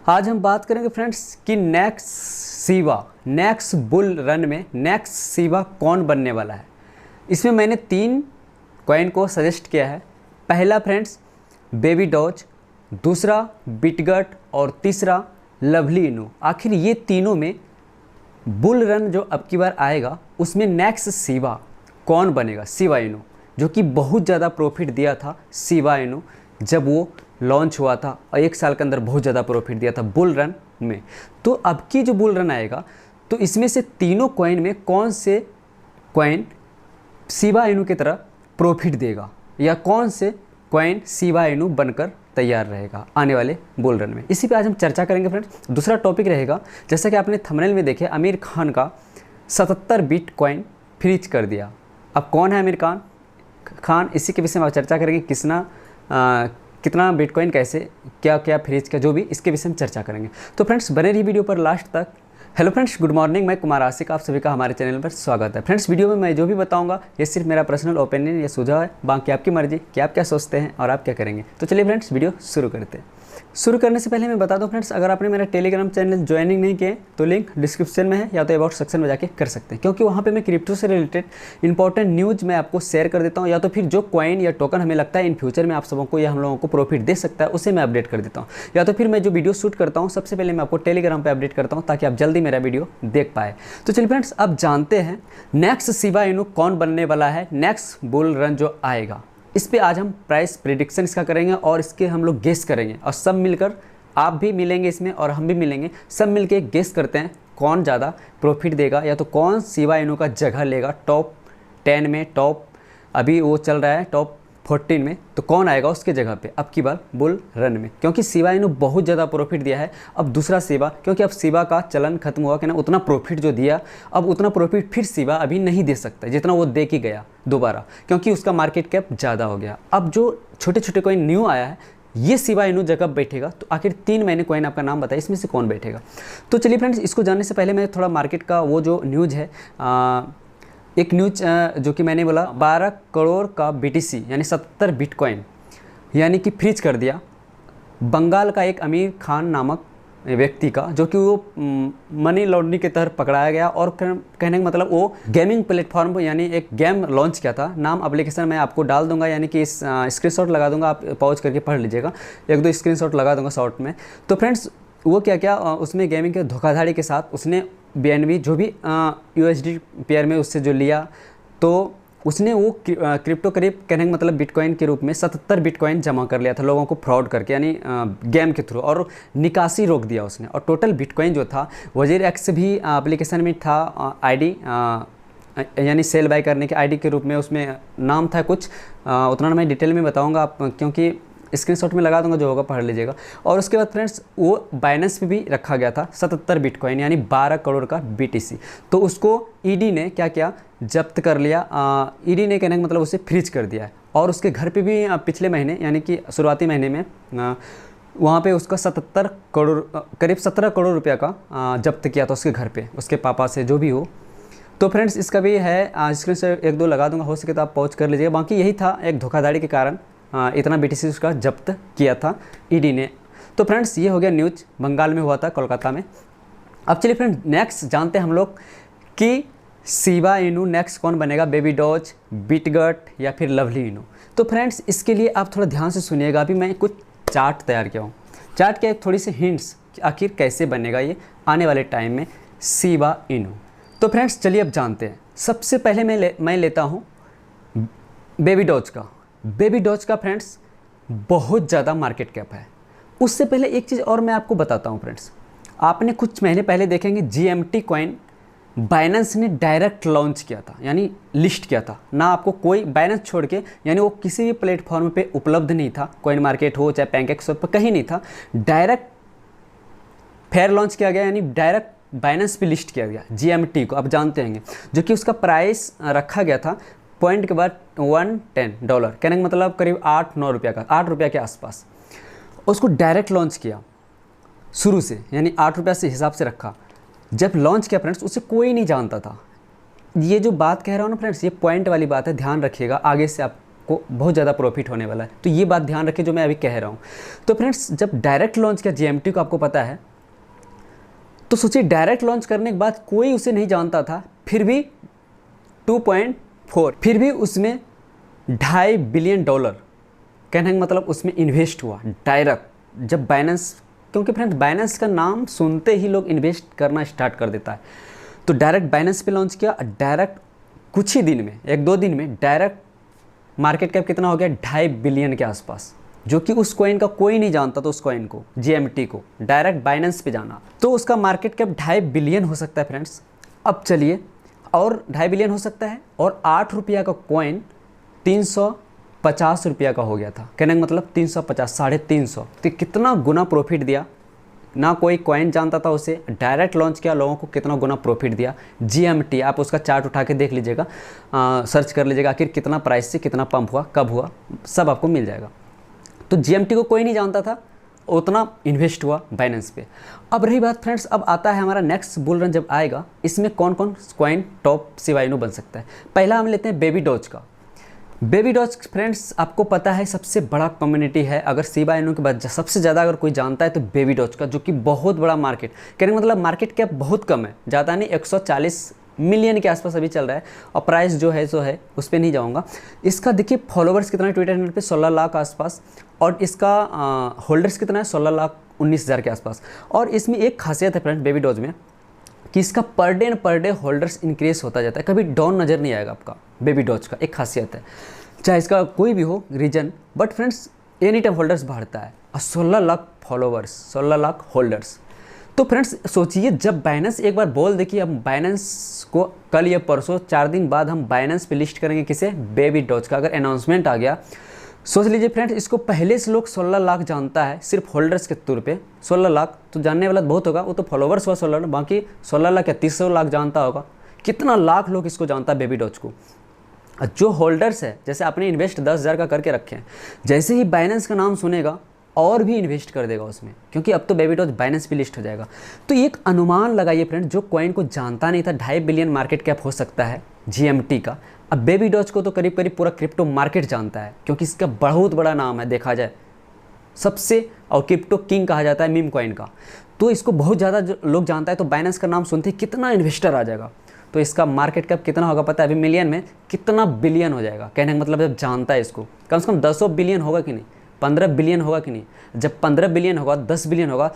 आज हम बात करेंगे फ्रेंड्स कि नेक्स्ट बुल रन में नेक्स्ट सीबा कौन बनने वाला है। इसमें मैंने 3 कॉइन को सजेस्ट किया है। पहला फ्रेंड्स बेबी डॉज, दूसरा बिटगट और तीसरा लवली इनू। आखिर ये तीनों में बुल रन जो अब की बार आएगा उसमें नेक्स्ट सीबा कौन बनेगा। शिबा इनू जो कि बहुत ज़्यादा प्रॉफिट दिया था शिबा इनू जब वो लॉन्च हुआ था और 1 साल के अंदर बहुत ज़्यादा प्रॉफिट दिया था बुल रन में। तो अब की जो बुल रन आएगा तो इसमें से तीनों कॉइन में कौन से कॉइन शिबा इनू की तरह प्रॉफिट देगा या कौन से कॉइन शिबा इनू बनकर तैयार रहेगा आने वाले बुल रन में। इसी पे आज हम चर्चा करेंगे फ्रेंड्स। दूसरा टॉपिक रहेगा, जैसा कि आपने थंबनेल में देखे, आमिर खान का 77 बिटकॉइन फ्रीज कर दिया। अब कौन है आमिर खान, इसी के विषय में चर्चा करेंगे। कितना बिटकॉइन, कैसे, क्या क्या फ्रीज का, जो भी इसके विषय में चर्चा करेंगे। तो फ्रेंड्स बने रही वीडियो पर लास्ट तक। Hello friends, good morning. मैं कुमार आशिक, आप सभी का हमारे चैनल पर स्वागत है। फ्रेंड्स वीडियो में मैं जो भी बताऊंगा ये सिर्फ मेरा पर्सनल ओपिनियन या सुझाव है, बाकी आपकी मर्जी कि आप क्या सोचते हैं और आप क्या करेंगे। तो चलिए फ्रेंड्स वीडियो शुरू करते हैं। शुरू करने से पहले मैं बता दूं फ्रेंड्स, अगर आपने मेरा टेलीग्राम चैनल ज्वाइनिंग नहीं किए तो लिंक डिस्क्रिप्शन में है या तो अबाउट सेक्शन में जाके कर सकते हैं, क्योंकि वहाँ पे मैं क्रिप्टो से रिलेटेड इंपॉर्टेंट न्यूज़ मैं आपको शेयर कर देता हूँ, या तो फिर जो कॉइन या टोकन हमें लगता है इन फ्यूचर में आप सबों को या हम लोगों को प्रॉफिट दे सकता है उसे मैं अपडेट कर देता हूँ, या तो फिर मैं जो वीडियो शूट करता हूँ सबसे पहले मैं आपको टेलीग्राम पर अपडेट करता हूँ ताकि आप जल्दी मेरा वीडियो देख पाए। तो चलिए फ्रेंड्स अब जानते हैं नेक्स्ट शिबा इनू कौन बनने वाला है, नेक्स्ट बुल रन जो आएगा। इस पर आज हम प्राइस प्रिडिक्शन इसका करेंगे और इसके हम लोग गेस करेंगे, और सब मिलकर आप भी मिलेंगे इसमें और हम भी मिलेंगे, सब मिलके गेस करते हैं कौन ज़्यादा प्रॉफिट देगा या तो कौन शिबा इनू का जगह लेगा टॉप 10 में, टॉप अभी वो चल रहा है टॉप 14 में, तो कौन आएगा उसके जगह पे अब की बार बुल रन में। क्योंकि शिबा इनू बहुत ज़्यादा प्रॉफिट दिया है। अब दूसरा शिबा, क्योंकि अब शिबा का चलन खत्म हुआ कि ना, उतना प्रॉफिट जो दिया अब उतना प्रॉफिट फिर शिबा अभी नहीं दे सकता जितना वो दे के गया दोबारा, क्योंकि उसका मार्केट कैप ज़्यादा हो गया। अब जो छोटे छोटे कोई न्यू आया है ये शिबा इनू जगह बैठेगा, तो आखिर 3 महीने कॉइन आपका नाम बताइए इसमें से कौन बैठेगा। तो चलिए फ्रेंड्स इसको जानने से पहले मैं थोड़ा मार्केट का वो जो न्यूज़ है, एक न्यूज़ जो कि मैंने बोला 12 करोड़ का BTC यानी 77 बिटकॉइन यानी कि फ्रीज कर दिया बंगाल का एक आमिर खान नामक व्यक्ति का, जो कि वो मनी लॉन्ड्रिंग के तहत पकड़ाया गया। और कहने का मतलब वो गेमिंग प्लेटफॉर्म यानी एक गेम लॉन्च किया था। नाम एप्लीकेशन मैं आपको डाल दूंगा, यानी कि इस स्क्रीनशॉट लगा दूंगा, आप पॉज करके पढ़ लीजिएगा, 1-2 स्क्रीनशॉट लगा दूंगा शॉर्ट में। तो फ्रेंड्स वो क्या क्या उसमें गेमिंग के धोखाधड़ी के साथ उसने BNB जो भी USD पेयर में उससे जो लिया, तो उसने वो क्रिप्टो करीब कहने का मतलब बिटकॉइन के रूप में 77 बिटकॉइन जमा कर लिया था लोगों को फ्रॉड करके, यानी गेम के थ्रू, और निकासी रोक दिया उसने। और टोटल बिटकॉइन जो था वजीर एक्स भी एप्लीकेशन में था, आईडी यानी सेल बाय करने के आईडी के रूप में उसमें नाम था कुछ, उतना मैं डिटेल में बताऊंगा आप, क्योंकि स्क्रीनशॉट में लगा दूंगा, जो होगा पढ़ लीजिएगा। और उसके बाद फ्रेंड्स वो बाइनेंस पे भी रखा गया था 77 बिटकॉइन यानी 12 करोड़ का BTC, तो उसको ईडी ने क्या किया, जब्त कर लिया। ईडी ने कहने का मतलब उसे फ्रीज कर दिया है। और उसके घर पे भी पिछले महीने यानी कि शुरुआती महीने में वहाँ पे उसका 77 करोड़ करीब 17 करोड़ रुपया का जब्त किया था उसके घर पे, उसके पापा से जो भी हो। तो फ्रेंड्स इसका भी है, स्क्रीन से 1-2 लगा दूंगा, हो सके तो आप पॉज कर लीजिएगा। बाकी यही था, एक धोखाधड़ी के कारण इतना BTC उसका जब्त किया था ईडी ने। तो फ्रेंड्स ये हो गया न्यूज़, बंगाल में हुआ था, कोलकाता में। अब चलिए फ्रेंड्स नेक्स्ट जानते हैं हम लोग कि शिबा इनू नेक्स्ट कौन बनेगा, बेबी डॉज, बिटगट या फिर लवली इनू। तो फ्रेंड्स इसके लिए आप थोड़ा ध्यान से सुनिएगा। अभी मैं कुछ चार्ट तैयार किया हूँ, चार्ट के थोड़ी सी हिंट्स आखिर कैसे बनेगा ये आने वाले टाइम में शिबा इनू। तो फ्रेंड्स चलिए अब जानते हैं। सबसे पहले मैं लेता हूँ बेबी डॉज का। बेबी डॉज का फ्रेंड्स बहुत ज़्यादा मार्केट कैप है। उससे पहले एक चीज़ और मैं आपको बताता हूँ फ्रेंड्स, आपने कुछ महीने पहले देखेंगे GMT कॉइन बाइनेंस ने डायरेक्ट लॉन्च किया था, यानी लिस्ट किया था ना, आपको कोई बाइनेंस छोड़ के, यानी वो किसी भी प्लेटफॉर्म पे उपलब्ध नहीं था, कॉइन मार्केट हो चाहे पैनकेक्सवैप पर कहीं नहीं था, डायरेक्ट फेयर लॉन्च किया गया, यानी डायरेक्ट बाइनेंस पे लिस्ट किया गया GMT को, आप जानते हैं, जो कि उसका प्राइस रखा गया था पॉइंट के बाद $110, कहने का मतलब करीब 8-9 रुपया का, 8 रुपया के आसपास। उसको डायरेक्ट लॉन्च किया शुरू से, यानी 8 रुपया से हिसाब से रखा। जब लॉन्च किया फ्रेंड्स उसे कोई नहीं जानता था। ये जो बात कह रहा हूँ ना फ्रेंड्स, ये पॉइंट वाली बात है, ध्यान रखिएगा, आगे से आप आपको बहुत ज़्यादा प्रॉफिट होने वाला है। तो ये बात ध्यान रखें जो मैं अभी कह रहा हूँ। तो फ्रेंड्स जब डायरेक्ट लॉन्च किया GMT को आपको पता है, तो सोचिए डायरेक्ट लॉन्च करने के बाद कोई उसे नहीं जानता था, फिर भी 2.4, फिर भी उसमें $2.5 बिलियन कहने का मतलब उसमें इन्वेस्ट हुआ डायरेक्ट। जब बाइनेंस, क्योंकि फ्रेंड्स बाइनेंस का नाम सुनते ही लोग इन्वेस्ट करना स्टार्ट कर देता है, तो डायरेक्ट बाइनेंस पे लॉन्च किया, डायरेक्ट कुछ ही दिन में, 1-2 दिन में डायरेक्ट मार्केट कैप कितना हो गया, $2.5 बिलियन के आसपास, जो कि उस कॉइन का कोई नहीं जानता था। उस कॉइन को, GMT को डायरेक्ट बाइनेंस पे जाना, तो उसका मार्केट कैप $2.5 बिलियन हो सकता है फ्रेंड्स। अब चलिए, और $2.5 बिलियन हो सकता है, और 8 रुपया का कॉइन 350 रुपया का हो गया था। कहने का मतलब 350, 350, तो कितना गुना प्रॉफिट दिया। ना कोई कॉइन जानता था उसे, डायरेक्ट लॉन्च किया, लोगों को कितना गुना प्रॉफिट दिया। GMT आप उसका चार्ट उठा के देख लीजिएगा, सर्च कर लीजिएगा आखिर कितना प्राइस से कितना पंप हुआ, कब हुआ, सब आपको मिल जाएगा। तो GMT को कोई नहीं जानता था, उतना इन्वेस्ट हुआ बाइनेंस पे। अब रही बात फ्रेंड्स, अब आता है हमारा नेक्स्ट बुल रन जब आएगा, इसमें कौन कौन कॉइन टॉप शिबा इनू बन सकता है। पहला हम लेते हैं बेबी डॉज का। बेबी डॉज फ्रेंड्स आपको पता है सबसे बड़ा कम्युनिटी है, अगर शिबा इनू के बाद सबसे ज़्यादा अगर कोई जानता है तो बेबी डॉज का, जो कि बहुत बड़ा मार्केट, कहने का मतलब मार्केट कैप बहुत कम है, ज़्यादा नहीं, 140 मिलियन के आसपास अभी चल रहा है, और प्राइस जो है सो है उस पर नहीं जाऊँगा। इसका देखिए फॉलोवर्स कितना है ट्विटर हैंडल पे, 16 लाख आसपास, और इसका होल्डर्स कितना है, 16,19,000 के आसपास। और इसमें एक खासियत है फ्रेंड्स बेबी डॉज में, कि इसका पर डे होल्डर्स इंक्रीज होता जाता है, कभी डाउन नज़र नहीं आएगा आपका। बेबी डॉज का एक खासियत है, चाहे इसका कोई भी हो reason, but friends any time holders बढ़ता है, और 16 लाख फॉलोवर्स, 16 लाख होल्डर्स। तो फ्रेंड्स सोचिए, जब बाइनेंस एक बार बोल दे कि हम बाइनेंस को कल या परसों 4 दिन बाद हम बाइनेंस पे लिस्ट करेंगे, किसे, बेबी डॉज का, अगर अनाउंसमेंट आ गया, सोच लीजिए फ्रेंड्स, इसको पहले से लोग 16 लाख जानता है सिर्फ होल्डर्स के तौर पे। 16 लाख तो जानने वाला बहुत होगा, वो तो फॉलोवर्स हुआ 16, बाकी 16 लाख या 300 लाख जानता होगा। कितना लाख लोग इसको जानता है बेबी डॉज को। जो होल्डर्स है, जैसे आपने इन्वेस्ट 10,000 का करके रखे हैं, जैसे ही बाइनेंस का नाम सुनेगा और भी इन्वेस्ट कर देगा उसमें, क्योंकि अब तो बेबी डॉज बाइनेंस पे लिस्ट हो जाएगा। तो एक अनुमान लगाइए फ्रेंड, जो कॉइन को जानता नहीं था, $2.5 बिलियन मार्केट कैप हो सकता है GMT का। अब बेबी डॉज को तो करीब करीब पूरा क्रिप्टो मार्केट जानता है, क्योंकि इसका बहुत बड़ा नाम है देखा जाए सबसे, और क्रिप्टो किंग कहा जाता है मीम कॉइन का। तो इसको बहुत ज़्यादा लोग जानता है, तो बाइनेंस का नाम सुनते ही कितना इन्वेस्टर आ जाएगा। तो इसका मार्केट कैप कितना होगा पता है, अभी मिलियन में, कितना बिलियन हो जाएगा। कहने का मतलब जब जानता है इसको, कम से कम 10 बिलियन होगा कि नहीं, 15 बिलियन होगा कि नहीं। जब 15 बिलियन होगा, 10 बिलियन होगा,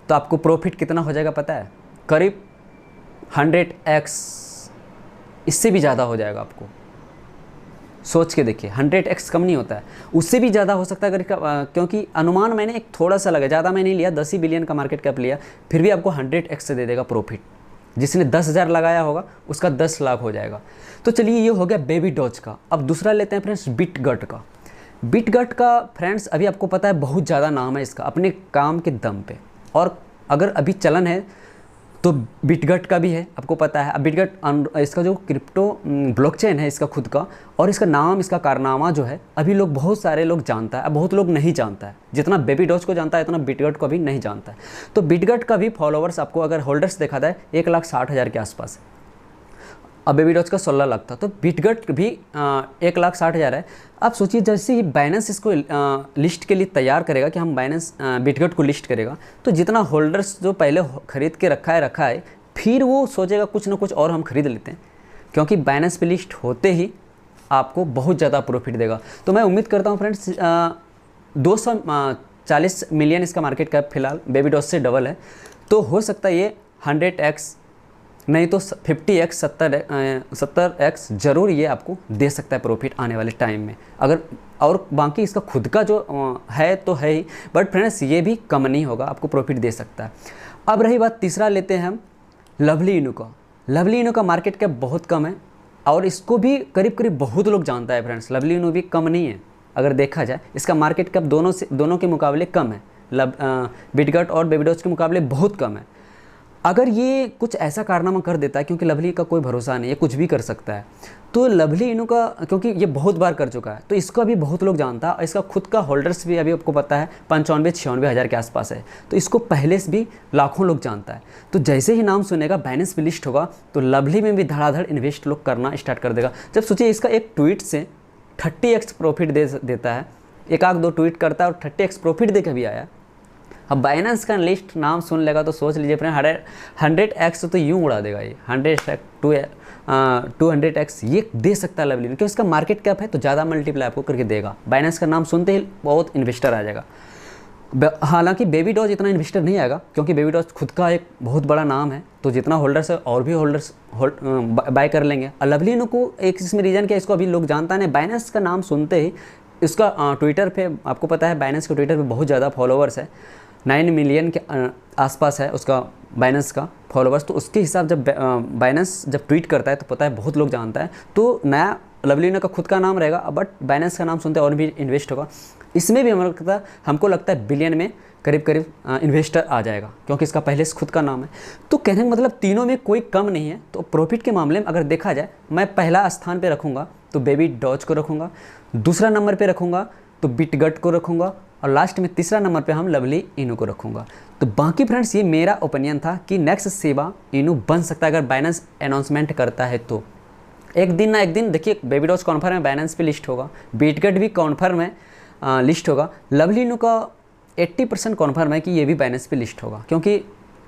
तो आपको प्रॉफिट कितना हो जाएगा पता है, करीब 100x, इससे भी ज़्यादा हो जाएगा। आपको सोच के देखिए, 100x कम नहीं होता है, उससे भी ज़्यादा हो सकता है। अगर क्योंकि अनुमान मैंने एक थोड़ा सा लगा, ज़्यादा मैंने लिया, 10 ही बिलियन का मार्केट कैप लिया, फिर भी आपको 100x से दे देगा प्रॉफिट। जिसने 10,000 लगाया होगा उसका 10 लाख हो जाएगा। तो चलिए ये हो गया बेबी डॉज का। अब दूसरा लेते हैं फ्रेंड्स बिटगट का। बिटगट का फ्रेंड्स अभी आपको पता है बहुत ज़्यादा नाम है इसका, अपने काम के दम पे, और अगर अभी चलन है तो बिटगट का भी है, आपको पता है। अब बिटगट इसका जो क्रिप्टो ब्लॉकचेन है इसका खुद का, और इसका नाम, इसका कारनामा जो है अभी लोग, बहुत सारे लोग जानता है, अब बहुत लोग नहीं जानता है। जितना बेबी डॉज को जानता है उतना बिटगट को भी नहीं जानता है। तो बिटगट का भी फॉलोवर्स आपको अगर होल्डर्स देखा जाए 1,60,000 के आसपास, अब बेबी डॉज का 16 लाख था, तो बिटगट भी 1,60,000 है। आप सोचिए जैसे ही बाइनेंस इसको लिस्ट के लिए तैयार करेगा कि हम बाइनेंस बिटगट को लिस्ट करेगा, तो जितना होल्डर्स जो पहले खरीद के रखा है, फिर वो सोचेगा कुछ ना कुछ और हम खरीद लेते हैं, क्योंकि बाइनेंस पे लिस्ट होते ही आपको बहुत ज़्यादा प्रॉफिट देगा। तो मैं उम्मीद करता हूँ फ्रेंड्स 240 मिलियन इसका मार्केट कैप फिलहाल बेबी डॉज से डबल है, तो हो सकता है ये 100x नहीं तो 50x 70x जरूर ये आपको दे सकता है प्रॉफिट आने वाले टाइम में। अगर और बाकी इसका खुद का जो है तो है ही, बट फ्रेंड्स ये भी कम नहीं होगा, आपको प्रॉफिट दे सकता है। अब रही बात, तीसरा लेते हैं हम लवली इनू का। लवली इनू का मार्केट कैप बहुत कम है, और इसको भी करीब करीब बहुत लोग जानता है फ्रेंड्स। लवली इनू भी कम नहीं है, अगर देखा जाए इसका मार्केट कैप दोनों के मुकाबले कम है, बिटगट और बेबी डॉज के मुकाबले बहुत कम है। अगर ये कुछ ऐसा कारनामा कर देता है, क्योंकि लवली का कोई भरोसा नहीं है, कुछ भी कर सकता है, तो लवली इनू का, क्योंकि ये बहुत बार कर चुका है, तो इसको अभी बहुत लोग जानता है, और इसका खुद का होल्डर्स भी अभी आपको पता है 95-96 हज़ार के आसपास है, तो इसको पहले से भी लाखों लोग जानता है। तो जैसे ही नाम सुनेगा, बाइनेंस पे लिस्ट होगा, तो लवली में भी धड़ाधड़ इन्वेस्ट लोग करना स्टार्ट कर देगा। जब सोचिए इसका एक ट्वीट से 30x प्रॉफिट देता है। एक आध दो ट्वीट करता है और 30x प्रॉफिट दे के भी आया। अब बाइनेंस का लिस्ट नाम सुन लेगा तो सोच लीजिए फ्रेंड 100x तो यूँ उड़ा देगा ये, 200x ये दे सकता है लवली, क्योंकि इसका मार्केट कैप है तो ज़्यादा मल्टीप्लाई आपको करके देगा। बाइनेंस का नाम सुनते ही बहुत इन्वेस्टर आ जाएगा। हालांकि बेबी डॉज इतना इन्वेस्टर नहीं आएगा, क्योंकि बेबी डॉज खुद का एक बहुत बड़ा नाम है, तो जितना होल्डर्स है और भी होल्डर्स बाय कर लेंगे। और लवली को एक इसमें रीज़न क्या, इसको अभी लोग जानता नहीं, बाइनेंस का नाम सुनते ही इसका ट्विटर पे आपको पता है बाइनेंस के ट्विटर पे बहुत ज़्यादा फॉलोवर्स है, 9 मिलियन के आसपास है उसका बाइनेंस का फॉलोवर्स। तो उसके हिसाब जब बाइनेंस जब ट्वीट करता है तो पता है बहुत लोग जानता है, तो नया लवलीना का खुद का नाम रहेगा, बट बाइनेंस का नाम सुनते और भी इन्वेस्ट होगा। इसमें भी हमको लगता है बिलियन में करीब इन्वेस्टर आ जाएगा, क्योंकि इसका पहले से खुद का नाम है। तो कहने का मतलब तीनों में कोई कम नहीं है। तो प्रॉफिट के मामले में अगर देखा जाए, मैं पहला स्थान पे रखूँगा तो बेबी डॉज को रखूँगा, दूसरा नंबर पे रखूँगा तो बिटगट को रखूँगा, और लास्ट में तीसरा नंबर पे हम लवली इनू को रखूँगा। तो बाकी फ्रेंड्स ये मेरा ओपिनियन था कि नेक्स्ट शिबा इनू बन सकता है अगर बाइनेंस अनाउंसमेंट करता है तो। एक दिन ना एक दिन देखिए बेबी डॉज कॉन्फर्म है, बाइनेंस पे लिस्ट होगा, बिटगट भी कॉन्फर्म है लिस्ट होगा, लवली इनू का 80% कॉन्फर्म है कि ये भी बाइनेंस पे लिस्ट होगा, क्योंकि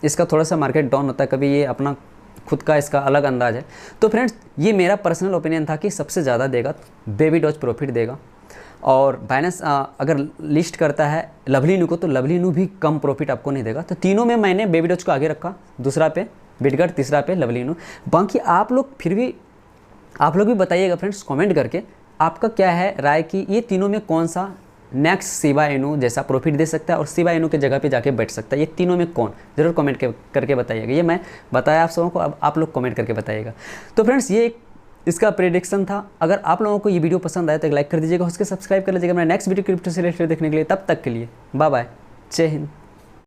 इसका थोड़ा सा मार्केट डाउन होता है कभी, ये अपना खुद का इसका अलग अंदाज है। तो फ्रेंड्स ये मेरा पर्सनल ओपिनियन था कि सबसे ज़्यादा देगा बेबी डॉज प्रॉफिट देगा, और बाइनेंस अगर लिस्ट करता है लवली इनू को तो लवली इनू भी कम प्रॉफिट आपको नहीं देगा। तो तीनों में मैंने बेबी डॉज को आगे रखा, दूसरा पे बिटगट, तीसरा पे लवली इनू। बाकी आप लोग भी बताइएगा फ्रेंड्स कमेंट करके आपका क्या है राय कि ये तीनों में कौन सा नेक्स्ट शिबा इनू जैसा प्रॉफिट दे सकता है और शिबा इनू के जगह पे जाके बैठ सकता है, ये तीनों में कौन, ज़रूर कमेंट करके बताइएगा। ये मैं बताया आप सबों को, अब आप लोग कमेंट करके बताइएगा। तो फ्रेंड्स ये इसका प्रेडिक्शन था। अगर आप लोगों को ये वीडियो पसंद आए तो लाइक कर दीजिएगा, उसके सब्सक्राइब कर लीजिएगा मेरा नेक्स्ट वीडियो क्रिप्टो से रिलेटेड देखने के लिए। तब तक के लिए बाय बाय, जय हिंद।